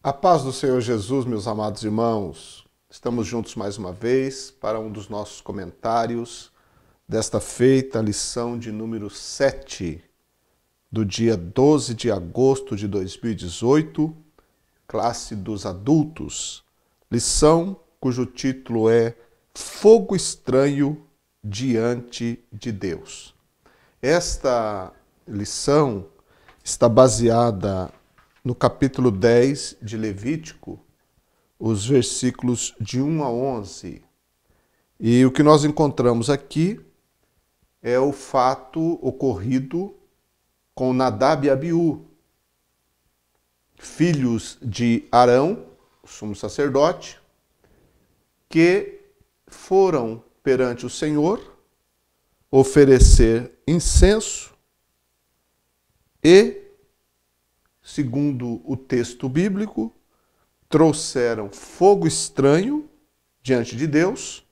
A paz do Senhor Jesus, meus amados irmãos. Estamos juntos mais uma vez para um dos nossos comentários desta feita, lição de número 7, do dia 12 de agosto de 2018, classe dos adultos. Lição cujo título é Fogo Estranho diante de Deus. Esta lição está baseada no capítulo 10 de Levítico, os versículos de 1 a 11. E o que nós encontramos aqui é o fato ocorrido com Nadab e Abiú, filhos de Arão, o sumo sacerdote, que foram perante o Senhor oferecer incenso e, segundo o texto bíblico, trouxeram fogo estranho diante de Deus,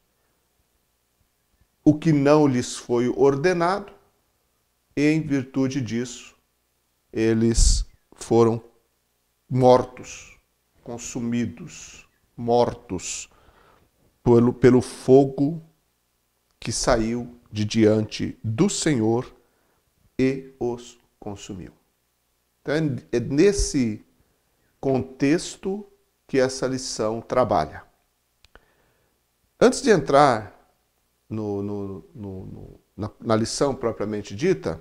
o que não lhes foi ordenado, e em virtude disso, eles foram mortos, consumidos, mortos pelo fogo que saiu de diante do Senhor e os consumiu. Então é nesse contexto que essa lição trabalha. Antes de entrar na lição propriamente dita,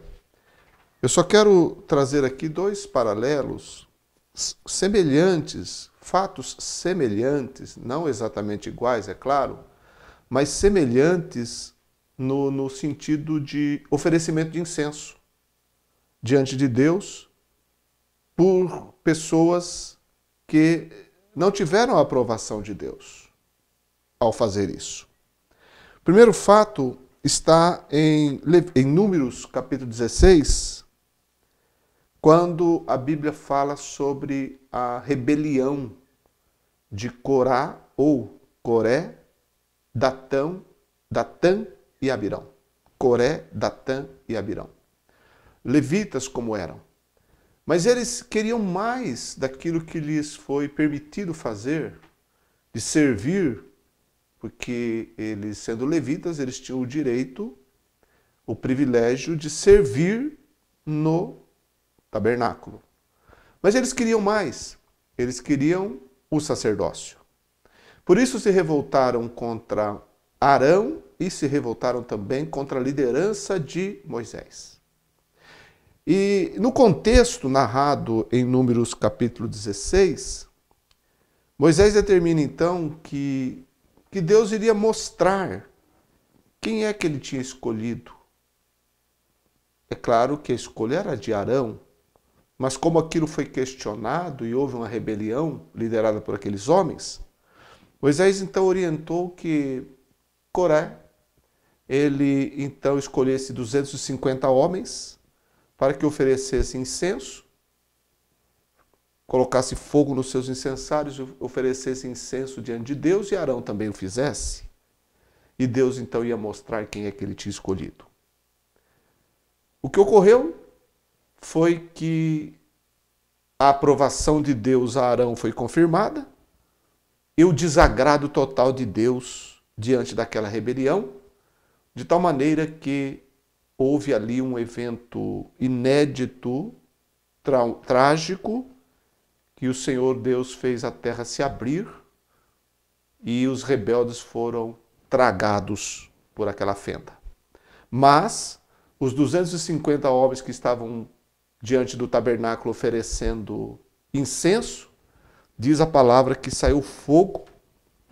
eu só quero trazer aqui dois paralelos semelhantes, fatos semelhantes, não exatamente iguais, é claro, mas semelhantes no sentido de oferecimento de incenso diante de Deus por pessoas que não tiveram a aprovação de Deus ao fazer isso. O primeiro fato está em Números capítulo 16, quando a Bíblia fala sobre a rebelião de Corá ou Coré, Datã e Abirão. Coré, Datã e Abirão. Levitas como eram. Mas eles queriam mais daquilo que lhes foi permitido fazer, de servir, porque eles, sendo levitas, eles tinham o direito, o privilégio de servir no tabernáculo. Mas eles queriam mais, eles queriam o sacerdócio. Por isso se revoltaram contra Arão e se revoltaram também contra a liderança de Moisés. E no contexto narrado em Números capítulo 16, Moisés determina então que Deus iria mostrar quem é que ele tinha escolhido. É claro que a escolha era de Arão, mas como aquilo foi questionado e houve uma rebelião liderada por aqueles homens, Moisés então orientou que Coré, ele então escolhesse 250 homens para que oferecesse incenso, colocasse fogo nos seus incensários, oferecesse incenso diante de Deus, e Arão também o fizesse. E Deus então ia mostrar quem é que ele tinha escolhido. O que ocorreu foi que a aprovação de Deus a Arão foi confirmada, e o desagrado total de Deus diante daquela rebelião, de tal maneira que houve ali um evento inédito, trágico, que o Senhor Deus fez a terra se abrir e os rebeldes foram tragados por aquela fenda. Mas os 250 homens que estavam diante do tabernáculo oferecendo incenso, diz a palavra que saiu fogo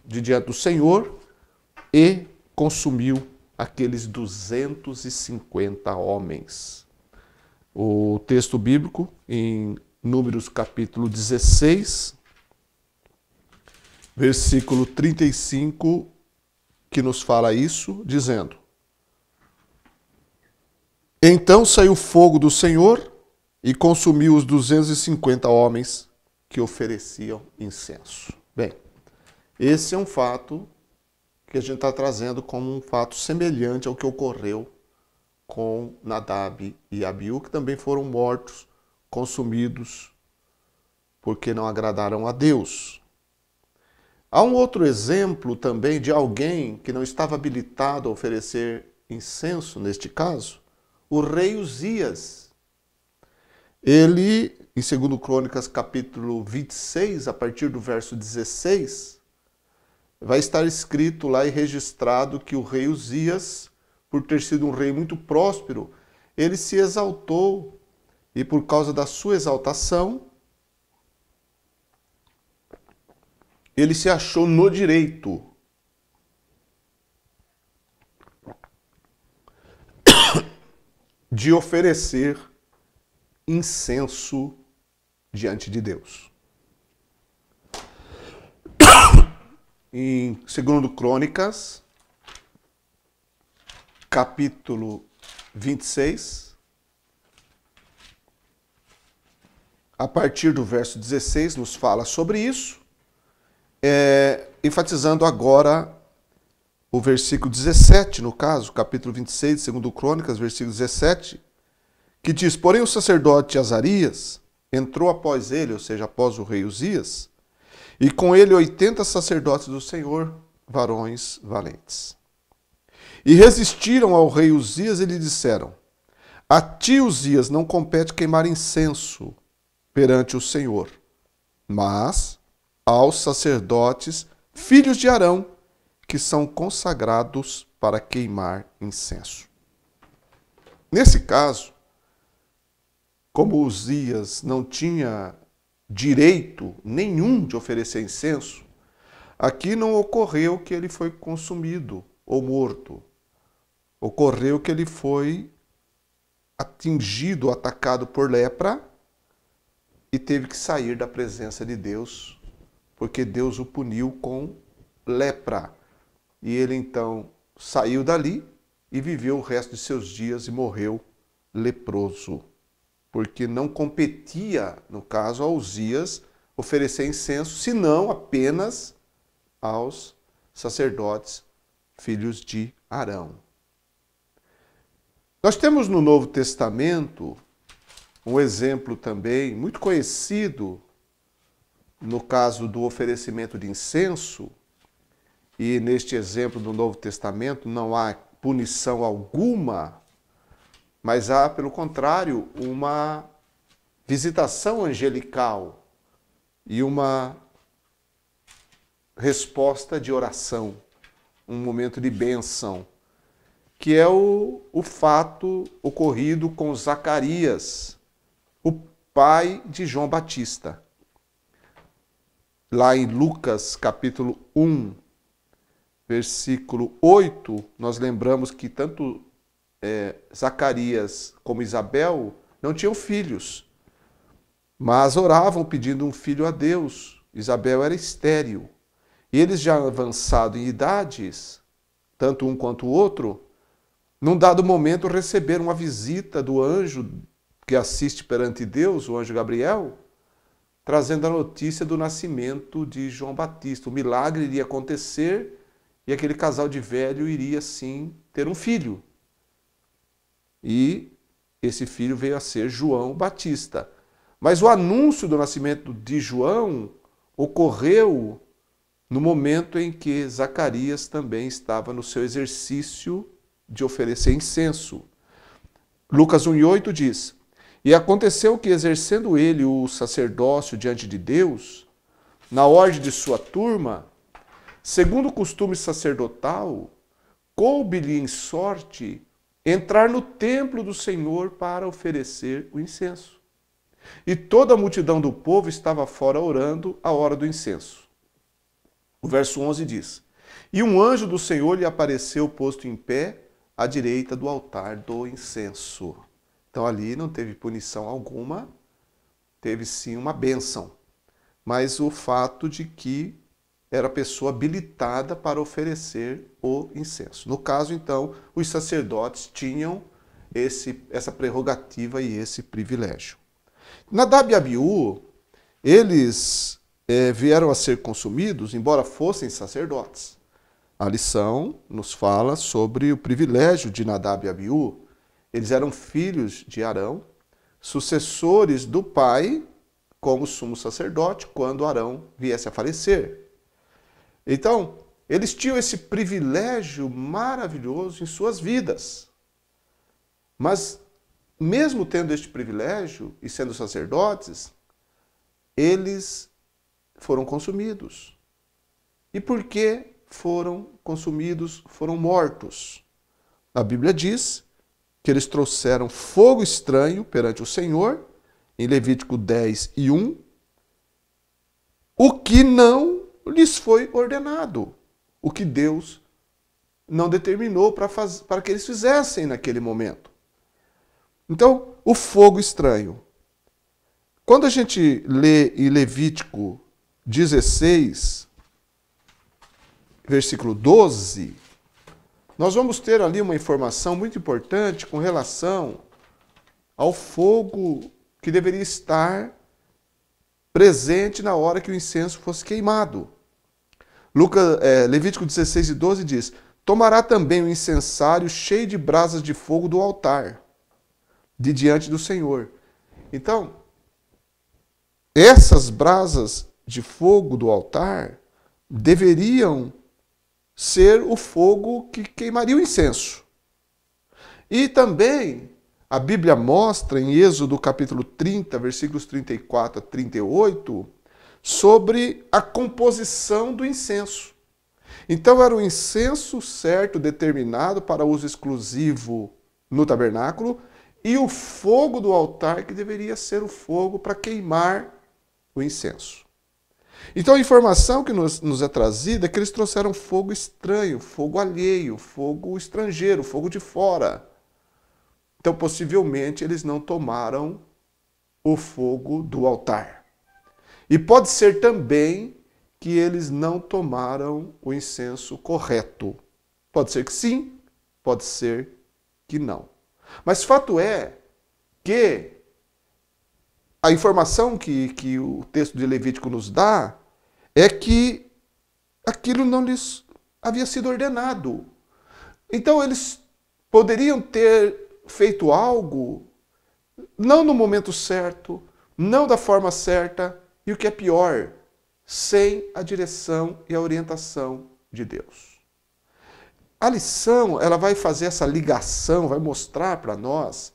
de diante do Senhor e consumiu aqueles 250 homens. O texto bíblico, em Números capítulo 16, versículo 35, que nos fala isso, dizendo: Então saiu fogo do Senhor e consumiu os 250 homens que ofereciam incenso. Bem, esse é um fato que a gente está trazendo como um fato semelhante ao que ocorreu com Nadab e Abiú, que também foram mortos, consumidos porque não agradaram a Deus. Há um outro exemplo também de alguém que não estava habilitado a oferecer incenso, neste caso, o rei Uzias. Ele, em 2 Crônicas, capítulo 26, a partir do verso 16, vai estar escrito lá e registrado que o rei Uzias, por ter sido um rei muito próspero, ele se exaltou e por causa da sua exaltação, ele se achou no direito de oferecer incenso diante de Deus. Em 2 Crônicas, capítulo 26, a partir do verso 16, nos fala sobre isso, enfatizando agora o versículo 17, no caso, capítulo 26 de 2 Crônicas, versículo 17, que diz: porém o sacerdote Azarias entrou após ele, ou seja, após o rei Uzias, e com ele 80 sacerdotes do Senhor, varões valentes. E resistiram ao rei Uzias e lhe disseram: a ti, Uzias, não compete queimar incenso perante o Senhor, mas aos sacerdotes, filhos de Arão, que são consagrados para queimar incenso. Nesse caso, como Uzias não tinha direito nenhum de oferecer incenso, aqui não ocorreu que ele foi consumido ou morto. Ocorreu que ele foi atingido, atacado por lepra e teve que sair da presença de Deus, porque Deus o puniu com lepra. E ele então saiu dali e viveu o resto de seus dias e morreu leproso, porque não competia, no caso, a Uzias oferecer incenso, senão apenas aos sacerdotes, filhos de Arão. Nós temos no Novo Testamento um exemplo também muito conhecido, no caso do oferecimento de incenso, e neste exemplo do Novo Testamento não há punição alguma, mas há, pelo contrário, uma visitação angelical e uma resposta de oração, um momento de bênção, que é o fato ocorrido com Zacarias, o pai de João Batista. Lá em Lucas, capítulo 1, versículo 8, nós lembramos que tanto Zacarias como Isabel não tinham filhos, mas oravam pedindo um filho a Deus. Isabel era estéril. E eles, já avançados em idades, tanto um quanto o outro, num dado momento receberam uma visita do anjo que assiste perante Deus, o anjo Gabriel, trazendo a notícia do nascimento de João Batista. O milagre iria acontecer e aquele casal de velho iria, sim, ter um filho. E esse filho veio a ser João Batista. Mas o anúncio do nascimento de João ocorreu no momento em que Zacarias também estava no seu exercício de oferecer incenso. Lucas 1,8 diz: e aconteceu que, exercendo ele o sacerdócio diante de Deus, na ordem de sua turma, segundo o costume sacerdotal, coube-lhe em sorte entrar no templo do Senhor para oferecer o incenso. E toda a multidão do povo estava fora orando à hora do incenso. O verso 11 diz: e um anjo do Senhor lhe apareceu posto em pé à direita do altar do incenso. Então ali não teve punição alguma, teve sim uma bênção, mas o fato de que era a pessoa habilitada para oferecer o incenso. No caso, então, os sacerdotes tinham essa prerrogativa e esse privilégio. Nadab e Abiú, eles vieram a ser consumidos, embora fossem sacerdotes. A lição nos fala sobre o privilégio de Nadab e Abiú. Eles eram filhos de Arão, sucessores do pai, como sumo sacerdote quando Arão viesse a falecer. Então, eles tinham esse privilégio maravilhoso em suas vidas. Mas, mesmo tendo este privilégio e sendo sacerdotes, eles foram consumidos. E por que foram consumidos, foram mortos? A Bíblia diz que eles trouxeram fogo estranho perante o Senhor, em Levítico 10:1, o que não lhes foi ordenado, o que Deus não determinou para que eles fizessem naquele momento. Então, o fogo estranho. Quando a gente lê em Levítico 16, versículo 12, nós vamos ter ali uma informação muito importante com relação ao fogo que deveria estar presente na hora que o incenso fosse queimado. Levítico 16:12 diz: tomará também o incensário cheio de brasas de fogo do altar, de diante do Senhor. Então, essas brasas de fogo do altar deveriam ser o fogo que queimaria o incenso. E também a Bíblia mostra em Êxodo capítulo 30, versículos 34 a 38, sobre a composição do incenso. Então era o incenso certo, determinado para uso exclusivo no tabernáculo, e o fogo do altar que deveria ser o fogo para queimar o incenso. Então a informação que nos é trazida é que eles trouxeram fogo estranho, fogo alheio, fogo estrangeiro, fogo de fora. Então possivelmente eles não tomaram o fogo do altar. E pode ser também que eles não tomaram o incenso correto. Pode ser que sim, pode ser que não. Mas fato é que a informação que o texto de Levítico nos dá é que aquilo não lhes havia sido ordenado. Então eles poderiam ter feito algo não no momento certo, não da forma certa, e o que é pior, sem a direção e a orientação de Deus. A lição, ela vai fazer essa ligação, vai mostrar para nós,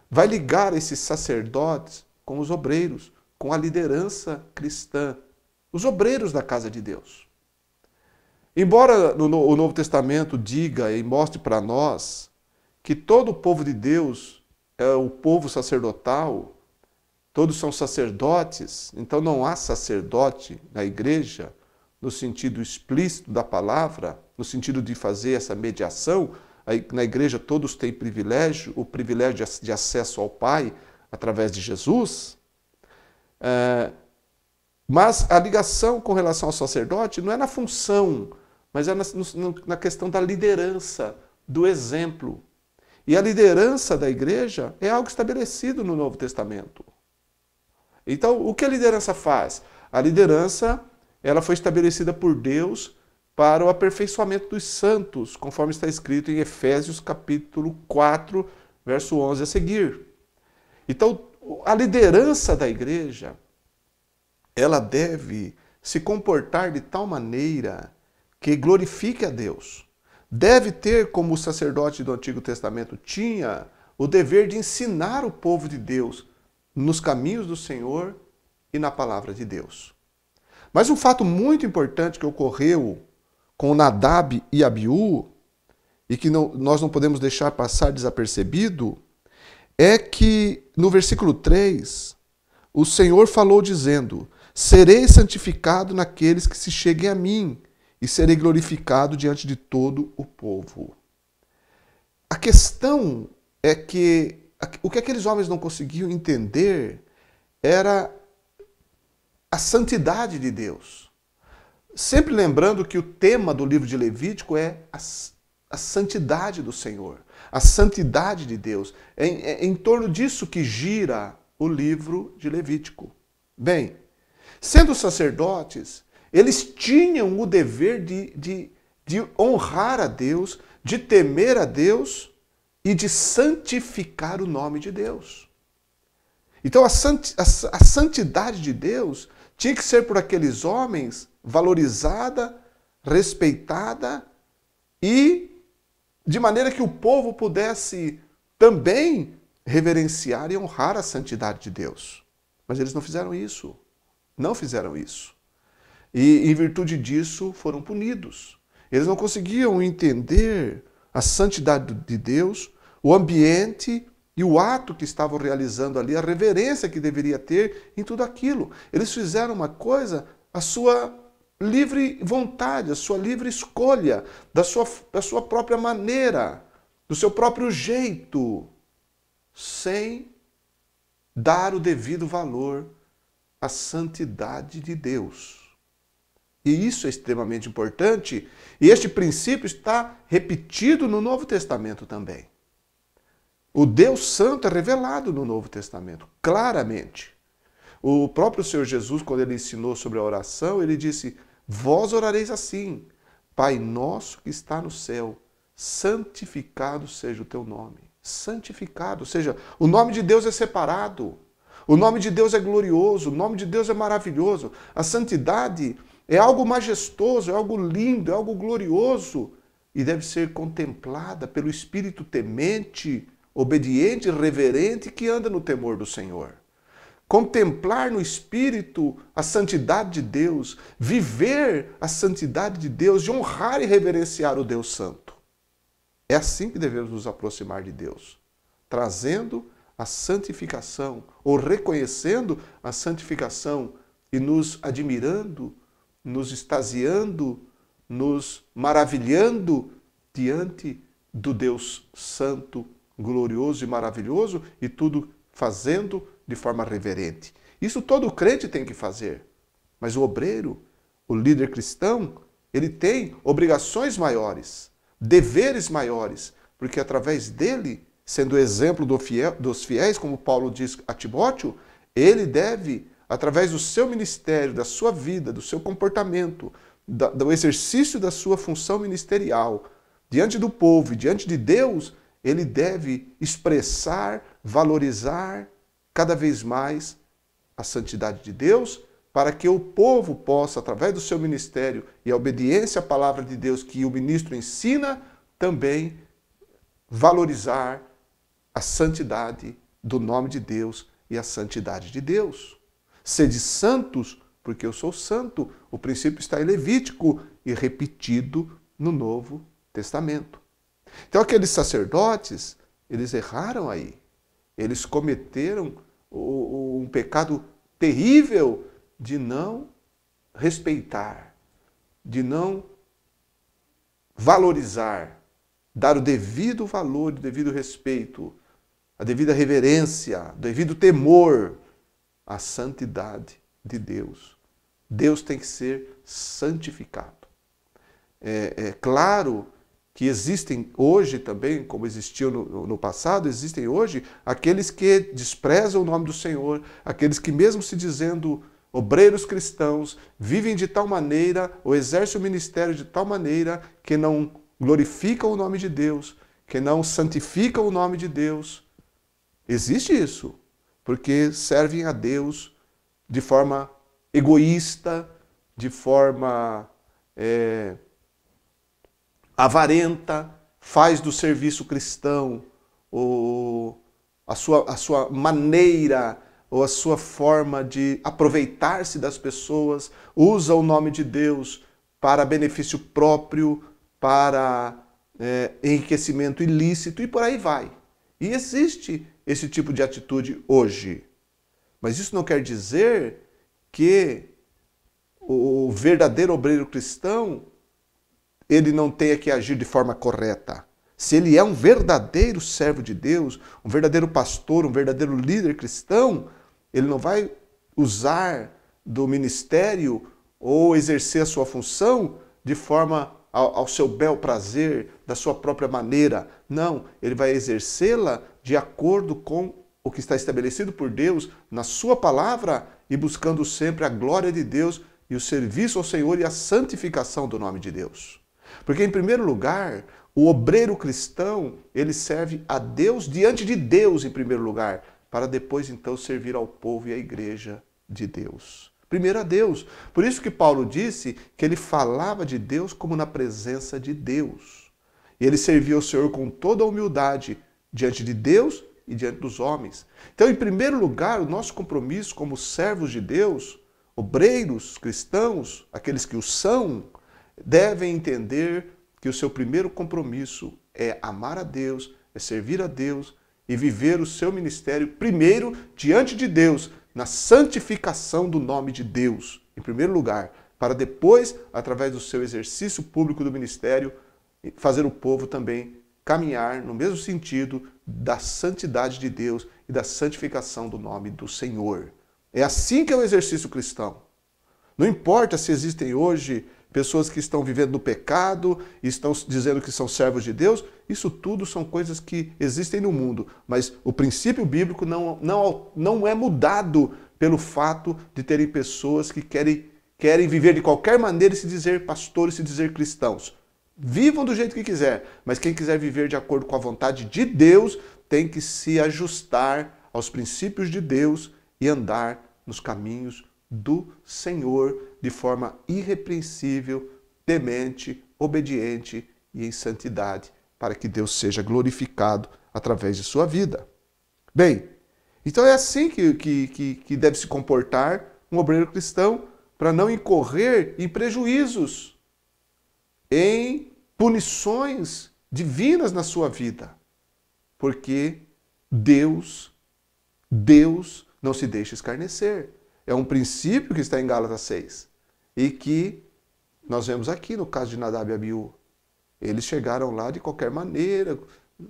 vai ligar esses sacerdotes com os obreiros, com a liderança cristã, os obreiros da casa de Deus. Embora o Novo Testamento diga e mostre para nós que todo o povo de Deus é o povo sacerdotal, todos são sacerdotes, então não há sacerdote na igreja no sentido explícito da palavra, no sentido de fazer essa mediação. Na igreja todos têm privilégio, o privilégio de acesso ao Pai através de Jesus. Mas a ligação com relação ao sacerdote não é na função, mas é na questão da liderança, do exemplo. E a liderança da igreja é algo estabelecido no Novo Testamento. Então, o que a liderança faz? A liderança, ela foi estabelecida por Deus para o aperfeiçoamento dos santos, conforme está escrito em Efésios capítulo 4, verso 11 a seguir. Então, a liderança da igreja, ela deve se comportar de tal maneira que glorifique a Deus. Deve ter, como o sacerdote do Antigo Testamento tinha, o dever de ensinar o povo de Deus nos caminhos do Senhor e na palavra de Deus. Mas um fato muito importante que ocorreu com Nadab e Abiú, e que nós não podemos deixar passar desapercebido, é que no versículo 3, o Senhor falou dizendo: serei santificado naqueles que se cheguem a mim, e serei glorificado diante de todo o povo. A questão é que o que aqueles homens não conseguiam entender era a santidade de Deus. Sempre lembrando que o tema do livro de Levítico é a santidade do Senhor, a santidade de Deus. É em torno disso que gira o livro de Levítico. Bem, sendo sacerdotes, eles tinham o dever de honrar a Deus, de temer a Deus e de santificar o nome de Deus. Então a santidade de Deus tinha que ser por aqueles homens valorizada, respeitada e de maneira que o povo pudesse também reverenciar e honrar a santidade de Deus. Mas eles não fizeram isso. Não fizeram isso. E em virtude disso foram punidos. Eles não conseguiam entender a santidade de Deus, o ambiente e o ato que estavam realizando ali, a reverência que deveria ter em tudo aquilo. Eles fizeram uma coisa, a sua livre vontade, a sua livre escolha, da sua própria maneira, do seu próprio jeito, sem dar o devido valor à santidade de Deus. E isso é extremamente importante, e este princípio está repetido no Novo Testamento também. O Deus Santo é revelado no Novo Testamento, claramente. O próprio Senhor Jesus, quando ele ensinou sobre a oração, ele disse: vós orareis assim, Pai nosso que está no céu, santificado seja o teu nome. Santificado, ou seja, o nome de Deus é separado, o nome de Deus é glorioso, o nome de Deus é maravilhoso. A santidade é algo majestoso, é algo lindo, é algo glorioso e deve ser contemplada pelo espírito temente, obediente, reverente que anda no temor do Senhor. Contemplar no espírito a santidade de Deus, viver a santidade de Deus, de honrar e reverenciar o Deus Santo. É assim que devemos nos aproximar de Deus, trazendo a santificação, ou reconhecendo a santificação e nos admirando, nos extasiando, nos maravilhando diante do Deus Santo, glorioso e maravilhoso, e tudo fazendo de forma reverente. Isso todo crente tem que fazer. Mas o obreiro, o líder cristão, ele tem obrigações maiores, deveres maiores, porque através dele, sendo exemplo dos fiéis, como Paulo diz a Timóteo, ele deve, através do seu ministério, da sua vida, do seu comportamento, do exercício da sua função ministerial, diante do povo e diante de Deus, ele deve expressar, valorizar cada vez mais a santidade de Deus, para que o povo possa, através do seu ministério e a obediência à palavra de Deus que o ministro ensina, também valorizar a santidade do nome de Deus e a santidade de Deus. Sede santos, porque eu sou santo. O princípio está em Levítico e repetido no Novo Testamento. Então aqueles sacerdotes, eles erraram aí. Eles cometeram um pecado terrível de não respeitar, de não valorizar, dar o devido valor, o devido respeito, a devida reverência, o devido temor à santidade de Deus. Deus tem que ser santificado. É claro que existem hoje também, como existiam no passado, existem hoje aqueles que desprezam o nome do Senhor, aqueles que mesmo se dizendo obreiros cristãos, vivem de tal maneira, ou exercem o ministério de tal maneira, que não glorificam o nome de Deus, que não santificam o nome de Deus. Existe isso, porque servem a Deus de forma egoísta, de forma avarenta, faz do serviço cristão a sua maneira ou a sua forma de aproveitar-se das pessoas, usa o nome de Deus para benefício próprio, para enriquecimento ilícito e por aí vai. E existe esse tipo de atitude hoje. Mas isso não quer dizer que o verdadeiro obreiro cristão ele não tenha que agir de forma correta. Se ele é um verdadeiro servo de Deus, um verdadeiro pastor, um verdadeiro líder cristão, ele não vai usar do ministério ou exercer a sua função de forma ao seu bel prazer, da sua própria maneira. Não, ele vai exercê-la de acordo com o que está estabelecido por Deus na sua palavra e buscando sempre a glória de Deus e o serviço ao Senhor e a santificação do nome de Deus. Porque, em primeiro lugar, o obreiro cristão, ele serve a Deus diante de Deus, em primeiro lugar, para depois então servir ao povo e à igreja de Deus. Primeiro a Deus. Por isso que Paulo disse que ele falava de Deus como na presença de Deus. E ele servia ao Senhor com toda a humildade diante de Deus e diante dos homens. Então, em primeiro lugar, o nosso compromisso como servos de Deus, obreiros, cristãos, aqueles que o são, devem entender que o seu primeiro compromisso é amar a Deus, é servir a Deus e viver o seu ministério primeiro diante de Deus, na santificação do nome de Deus, em primeiro lugar, para depois, através do seu exercício público do ministério, fazer o povo também caminhar no mesmo sentido da santidade de Deus e da santificação do nome do Senhor. É assim que é o exercício cristão. Não importa se existem hoje pessoas que estão vivendo no pecado e estão dizendo que são servos de Deus, isso tudo são coisas que existem no mundo, mas o princípio bíblico não é mudado pelo fato de terem pessoas que querem viver de qualquer maneira e se dizer pastores, se dizer cristãos. Vivam do jeito que quiser, mas quem quiser viver de acordo com a vontade de Deus tem que se ajustar aos princípios de Deus e andar nos caminhos do Senhor de forma irrepreensível, temente, obediente e em santidade, para que Deus seja glorificado através de sua vida. Bem, então é assim que deve se comportar um obreiro cristão para não incorrer em prejuízos, em punições divinas na sua vida, porque Deus não se deixa escarnecer. É um princípio que está em Gálatas 6 e que nós vemos aqui no caso de Nadab e Abiú. Eles chegaram lá de qualquer maneira,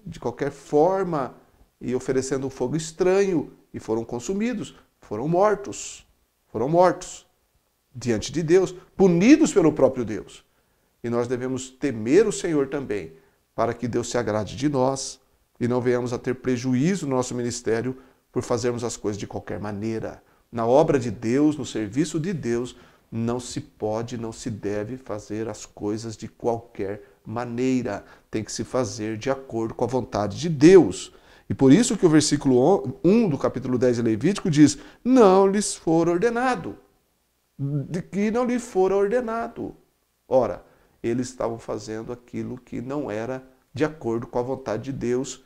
de qualquer forma, e oferecendo um fogo estranho, e foram consumidos, foram mortos diante de Deus, punidos pelo próprio Deus. E nós devemos temer o Senhor também, para que Deus se agrade de nós e não venhamos a ter prejuízo no nosso ministério por fazermos as coisas de qualquer maneira. Na obra de Deus, no serviço de Deus, não se pode, não se deve fazer as coisas de qualquer maneira. Tem que se fazer de acordo com a vontade de Deus. E por isso que o versículo 1 do capítulo 10 de Levítico diz: não lhes for ordenado. De que não lhe fora ordenado. Ora, eles estavam fazendo aquilo que não era de acordo com a vontade de Deus,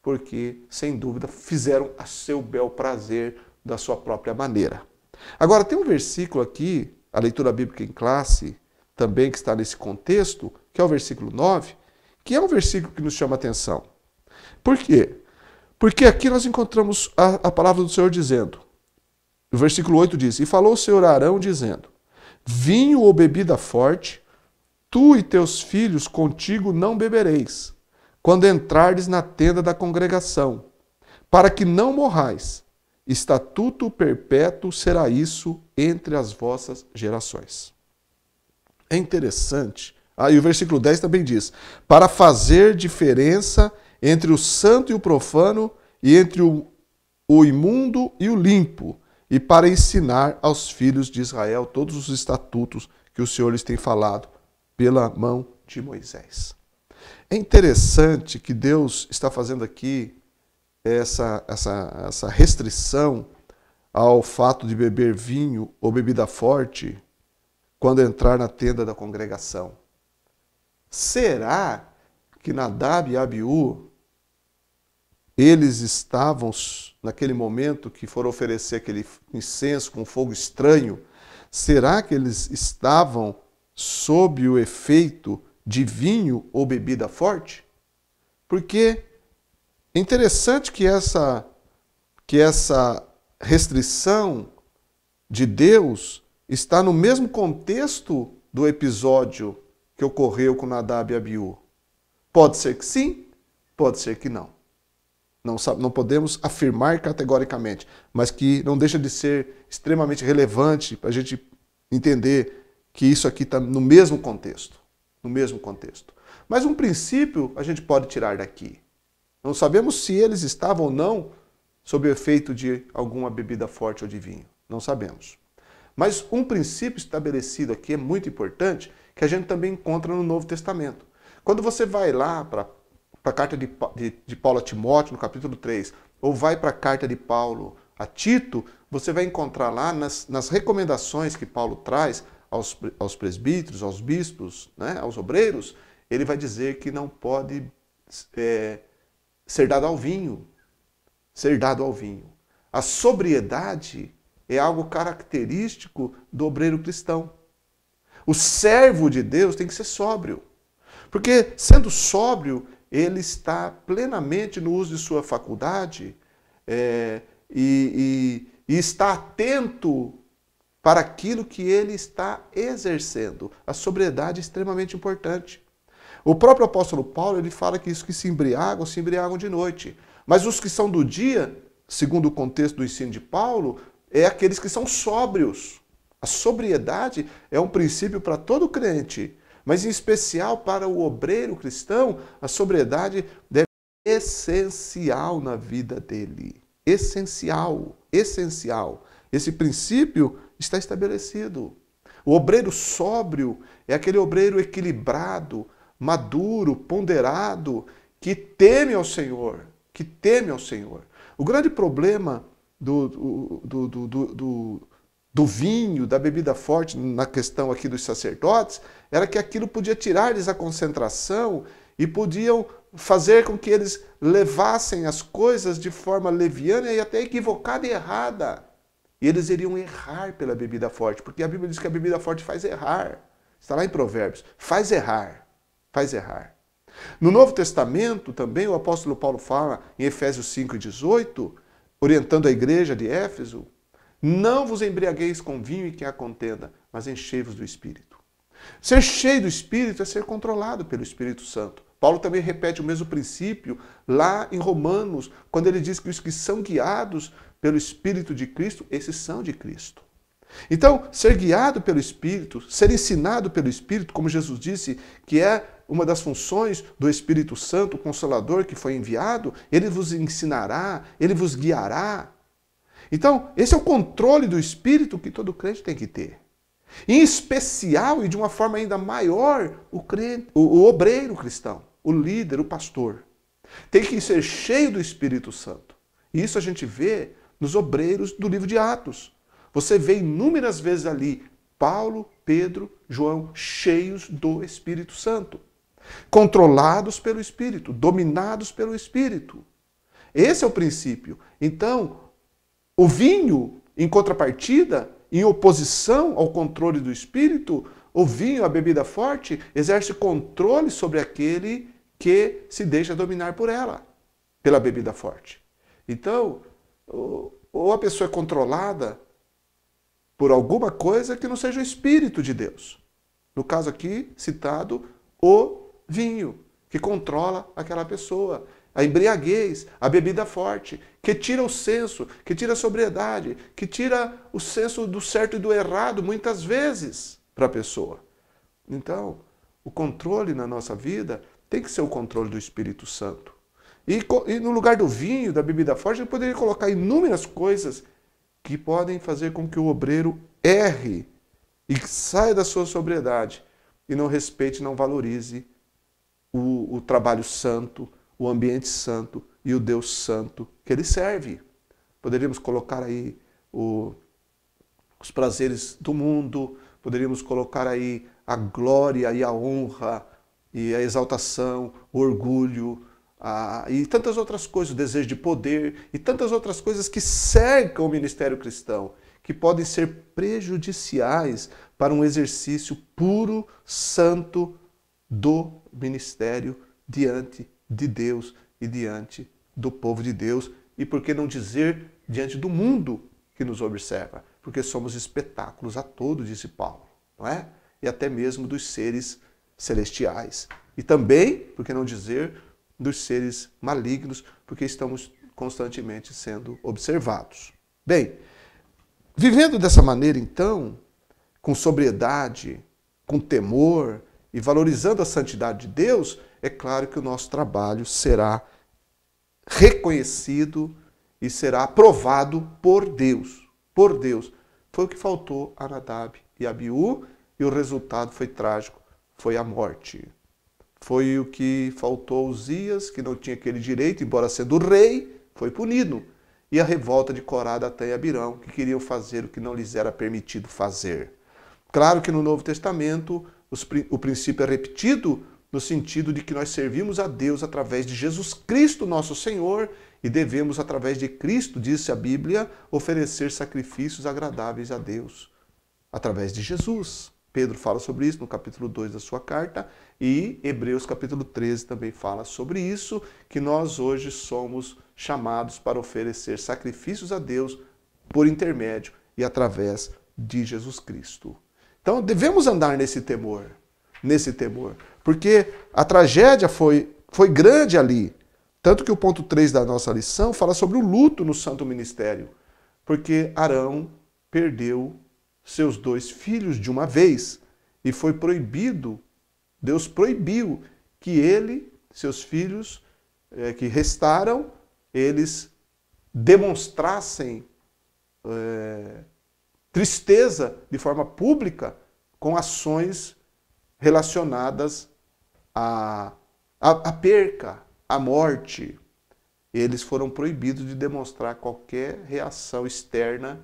porque, sem dúvida, fizeram a seu bel prazer da sua própria maneira. Agora, tem um versículo aqui, a leitura bíblica em classe, também que está nesse contexto, que é o versículo 9, que é um versículo que nos chama a atenção. Por quê? Porque aqui nós encontramos a palavra do Senhor dizendo, o versículo 8 diz: e falou o Senhor a Arão dizendo: vinho ou bebida forte, tu e teus filhos contigo não bebereis, quando entrardes na tenda da congregação, para que não morrais. Estatuto perpétuo será isso entre as vossas gerações. É interessante. E o versículo 10 também diz: para fazer diferença entre o santo e o profano, e entre o imundo e o limpo, e para ensinar aos filhos de Israel todos os estatutos que o Senhor lhes tem falado pela mão de Moisés. É interessante que Deus está fazendo aqui essa restrição ao fato de beber vinho ou bebida forte quando entrar na tenda da congregação. Será que Nadab e Abiú, eles estavam, naquele momento que foram oferecer aquele incenso com fogo estranho, será que eles estavam sob o efeito de vinho ou bebida forte? Porque é interessante que essa restrição de Deus está no mesmo contexto do episódio que ocorreu com Nadab e Abiú. Pode ser que sim, pode ser que não. Não podemos afirmar categoricamente, mas que não deixa de ser extremamente relevante para a gente entender que isso aqui está no mesmo contexto. No mesmo contexto. Mas um princípio a gente pode tirar daqui. Não sabemos se eles estavam ou não sob o efeito de alguma bebida forte ou de vinho. Não sabemos. Mas um princípio estabelecido aqui é muito importante, que a gente também encontra no Novo Testamento. Quando você vai lá para para a carta de Paulo a Timóteo, no capítulo 3, ou vai para a carta de Paulo a Tito, você vai encontrar lá nas recomendações que Paulo traz aos presbíteros, aos bispos, né, aos obreiros, ele vai dizer que não pode ser dado ao vinho. Ser dado ao vinho. A sobriedade é algo característico do obreiro cristão. O servo de Deus tem que ser sóbrio. Porque, sendo sóbrio, ele está plenamente no uso de sua faculdade e está atento para aquilo que ele está exercendo. A sobriedade é extremamente importante. O próprio apóstolo Paulo, ele fala que os que se embriagam de noite. Mas os que são do dia, segundo o contexto do ensino de Paulo, é aqueles que são sóbrios. A sobriedade é um princípio para todo crente, mas em especial para o obreiro cristão, a sobriedade deve ser essencial na vida dele. Essencial, essencial. Esse princípio está estabelecido. O obreiro sóbrio é aquele obreiro equilibrado, maduro, ponderado, que teme ao Senhor, que teme ao Senhor. O grande problema do vinho, da bebida forte, na questão aqui dos sacerdotes, era que aquilo podia tirar-lhes a concentração e podiam fazer com que eles levassem as coisas de forma leviana e até equivocada e errada. E eles iriam errar pela bebida forte, porque a Bíblia diz que a bebida forte faz errar. Está lá em Provérbios, faz errar, faz errar. No Novo Testamento também o apóstolo Paulo fala em Efésios 5,18, orientando a igreja de Éfeso, não vos embriagueis com vinho e que há contenda, mas enchei-vos do Espírito. Ser cheio do Espírito é ser controlado pelo Espírito Santo. Paulo também repete o mesmo princípio lá em Romanos, quando ele diz que os que são guiados pelo Espírito de Cristo, esses são de Cristo. Então, ser guiado pelo Espírito, ser ensinado pelo Espírito, como Jesus disse, que é uma das funções do Espírito Santo, o Consolador que foi enviado, ele vos ensinará, ele vos guiará. Então, esse é o controle do Espírito que todo crente tem que ter. Em especial e de uma forma ainda maior, o obreiro cristão, o líder, o pastor. Tem que ser cheio do Espírito Santo. E isso a gente vê nos obreiros do livro de Atos. Você vê inúmeras vezes ali Paulo, Pedro, João, cheios do Espírito Santo. Controlados pelo Espírito, dominados pelo Espírito. Esse é o princípio. Então, o vinho, em contrapartida, em oposição ao controle do Espírito, o vinho, a bebida forte, exerce controle sobre aquele que se deixa dominar por ela, pela bebida forte. Então, ou a pessoa é controlada por alguma coisa que não seja o Espírito de Deus. No caso aqui, citado, o vinho, que controla aquela pessoa. A embriaguez, a bebida forte, que tira o senso, que tira a sobriedade, que tira o senso do certo e do errado, muitas vezes, para a pessoa. Então, o controle na nossa vida tem que ser o controle do Espírito Santo. E no lugar do vinho, da bebida forte, ele poderia colocar inúmeras coisas que podem fazer com que o obreiro erre e saia da sua sobriedade e não respeite, não valorize o trabalho santo, o ambiente santo e o Deus santo que ele serve. Poderíamos colocar aí os prazeres do mundo, poderíamos colocar aí a glória e a honra e a exaltação, o orgulho e tantas outras coisas, o desejo de poder e tantas outras coisas que cercam o ministério cristão, que podem ser prejudiciais para um exercício puro, santo do ministério diante de Deus e diante do povo de Deus, e por que não dizer diante do mundo que nos observa, porque somos espetáculos a todos, disse Paulo, não é? E até mesmo dos seres celestiais. E também, por que não dizer, dos seres malignos, porque estamos constantemente sendo observados. Bem, vivendo dessa maneira, então, com sobriedade, com temor e valorizando a santidade de Deus, é claro que o nosso trabalho será reconhecido e será aprovado por Deus. Por Deus. Foi o que faltou a Nadab e Abiú, e o resultado foi trágico, foi a morte. Foi o que faltou a Uzias, que não tinha aquele direito, embora sendo rei, foi punido. E a revolta de Corá, Datã e Abirão, que queriam fazer o que não lhes era permitido fazer. Claro que no Novo Testamento o princípio é repetido no sentido de que nós servimos a Deus através de Jesus Cristo, nosso Senhor, e devemos, através de Cristo, disse a Bíblia, oferecer sacrifícios agradáveis a Deus, através de Jesus. Pedro fala sobre isso no capítulo 2 da sua carta, e Hebreus capítulo 13 também fala sobre isso, que nós hoje somos chamados para oferecer sacrifícios a Deus por intermédio e através de Jesus Cristo. Então devemos andar nesse temor, porque a tragédia foi grande ali. Tanto que o ponto 3 da nossa lição fala sobre o luto no santo ministério, porque Arão perdeu seus 2 filhos de uma vez e foi proibido, Deus proibiu que ele, seus filhos que restaram, eles demonstrassem tristeza de forma pública com ações relacionadas à perca, à morte. Eles foram proibidos de demonstrar qualquer reação externa.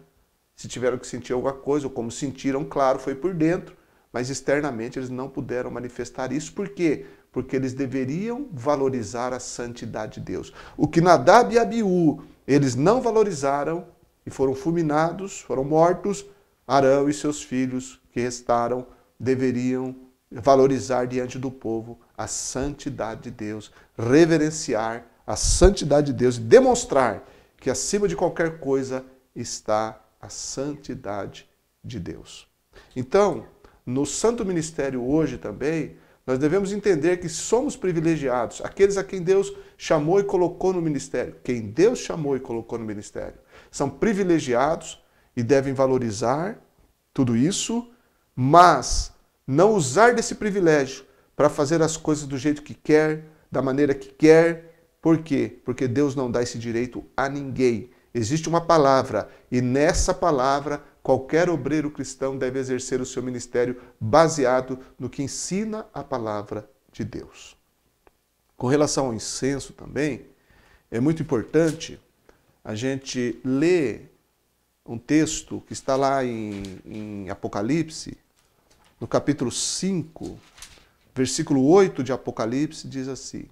Se tiveram que sentir alguma coisa, ou como sentiram, claro, foi por dentro, mas externamente eles não puderam manifestar isso. Por quê? Porque eles deveriam valorizar a santidade de Deus. O que Nadab e Abiú, eles não valorizaram e foram fulminados, foram mortos, Arão e seus filhos que restaram deveriam valorizar diante do povo a santidade de Deus, reverenciar a santidade de Deus e demonstrar que acima de qualquer coisa está a santidade de Deus. Então, no santo ministério hoje também, nós devemos entender que somos privilegiados, aqueles a quem Deus chamou e colocou no ministério. Quem Deus chamou e colocou no ministério são privilegiados e devem valorizar tudo isso, mas não usar desse privilégio para fazer as coisas do jeito que quer, da maneira que quer. Por quê? Porque Deus não dá esse direito a ninguém. Existe uma palavra e nessa palavra qualquer obreiro cristão deve exercer o seu ministério baseado no que ensina a palavra de Deus. Com relação ao incenso também, é muito importante a gente ler um texto que está lá em Apocalipse, no capítulo 5, versículo 8 de Apocalipse, diz assim: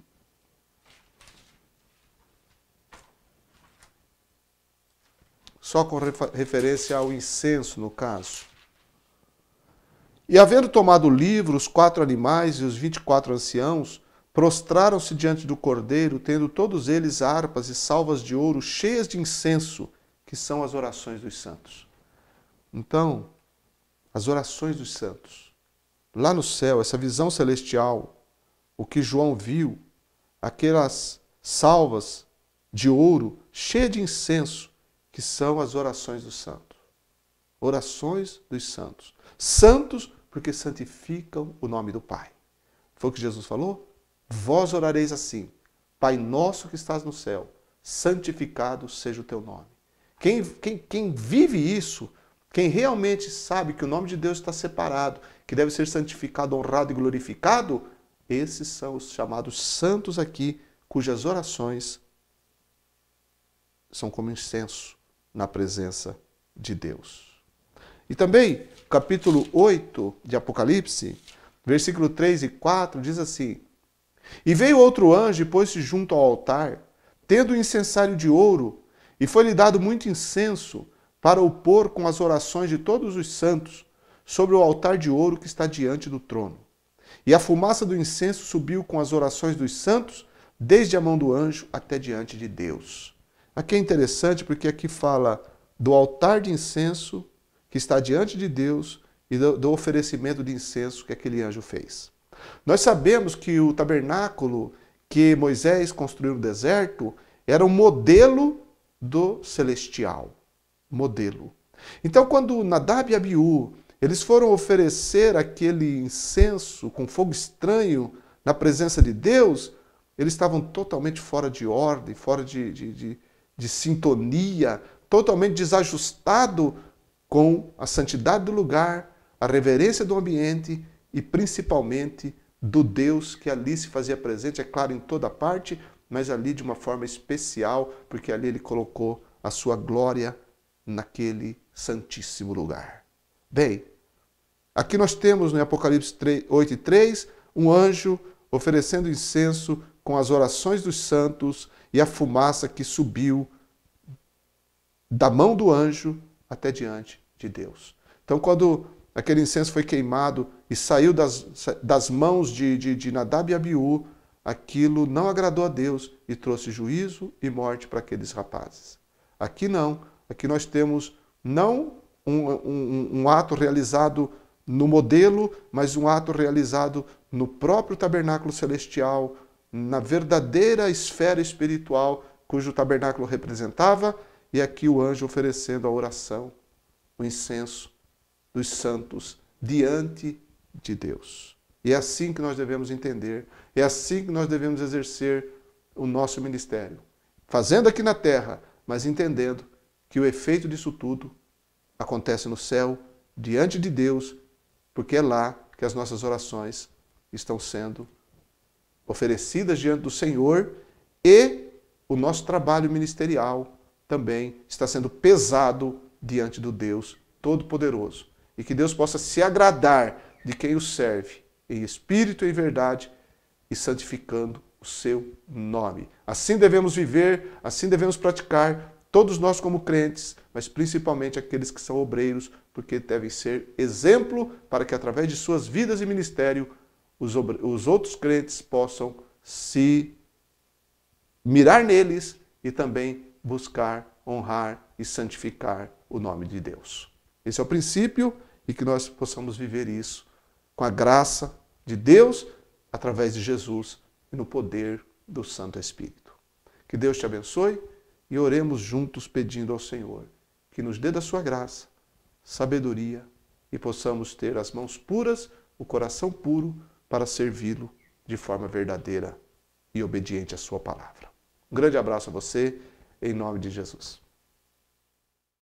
só com referência ao incenso, no caso. E havendo tomado o livro, os 4 animais e os 24 anciãos prostraram-se diante do Cordeiro, tendo todos eles harpas e salvas de ouro cheias de incenso, que são as orações dos santos. Então, as orações dos santos, lá no céu, essa visão celestial, o que João viu, aquelas salvas de ouro cheias de incenso, que são as orações dos santos. Orações dos santos. Santos porque santificam o nome do Pai. Foi o que Jesus falou? Vós orareis assim: Pai nosso que estás no céu, santificado seja o teu nome. Quem vive isso, quem realmente sabe que o nome de Deus está separado, que deve ser santificado, honrado e glorificado, esses são os chamados santos aqui, cujas orações são como incenso na presença de Deus. E também, capítulo 8 de Apocalipse, versículo 3 e 4, diz assim: E veio outro anjo e pôs-se junto ao altar, tendo um incensário de ouro, e foi-lhe dado muito incenso para o pôr com as orações de todos os santos sobre o altar de ouro que está diante do trono. E a fumaça do incenso subiu com as orações dos santos, desde a mão do anjo até diante de Deus. Aqui é interessante porque aqui fala do altar de incenso que está diante de Deus e do oferecimento de incenso que aquele anjo fez. Nós sabemos que o tabernáculo que Moisés construiu no deserto era um modelo do celestial. Modelo. Então, quando Nadab e Abiú, eles foram oferecer aquele incenso com fogo estranho na presença de Deus, eles estavam totalmente fora de ordem, fora de sintonia, totalmente desajustado com a santidade do lugar, a reverência do ambiente e principalmente do Deus que ali se fazia presente, é claro, em toda parte, mas ali de uma forma especial, porque ali ele colocou a sua glória naquele santíssimo lugar. Bem, aqui nós temos no Apocalipse 8:3 um anjo oferecendo incenso com as orações dos santos e a fumaça que subiu da mão do anjo até diante de Deus. Então, quando aquele incenso foi queimado e saiu das mãos de Nadab e Abiú, aquilo não agradou a Deus e trouxe juízo e morte para aqueles rapazes. Aqui não. Aqui nós temos não um ato realizado no modelo, mas um ato realizado no próprio tabernáculo celestial, na verdadeira esfera espiritual cujo tabernáculo representava, e aqui o anjo oferecendo a oração, o incenso dos santos diante de Deus. E é assim que nós devemos entender, é assim que nós devemos exercer o nosso ministério. Fazendo aqui na terra, mas entendendo que o efeito disso tudo acontece no céu, diante de Deus, porque é lá que as nossas orações estão sendo oferecidas diante do Senhor e o nosso trabalho ministerial também está sendo pesado diante do Deus Todo-Poderoso. E que Deus possa se agradar de quem o serve em espírito e em verdade e santificando o seu nome. Assim devemos viver, assim devemos praticar, todos nós como crentes, mas principalmente aqueles que são obreiros, porque devem ser exemplo para que através de suas vidas e ministério os outros crentes possam se mirar neles e também buscar, honrar e santificar o nome de Deus. Esse é o princípio e que nós possamos viver isso com a graça de Deus, através de Jesus e no poder do Santo Espírito. Que Deus te abençoe e oremos juntos pedindo ao Senhor que nos dê da sua graça, sabedoria e possamos ter as mãos puras, o coração puro para servi-lo de forma verdadeira e obediente à sua palavra. Um grande abraço a você, em nome de Jesus.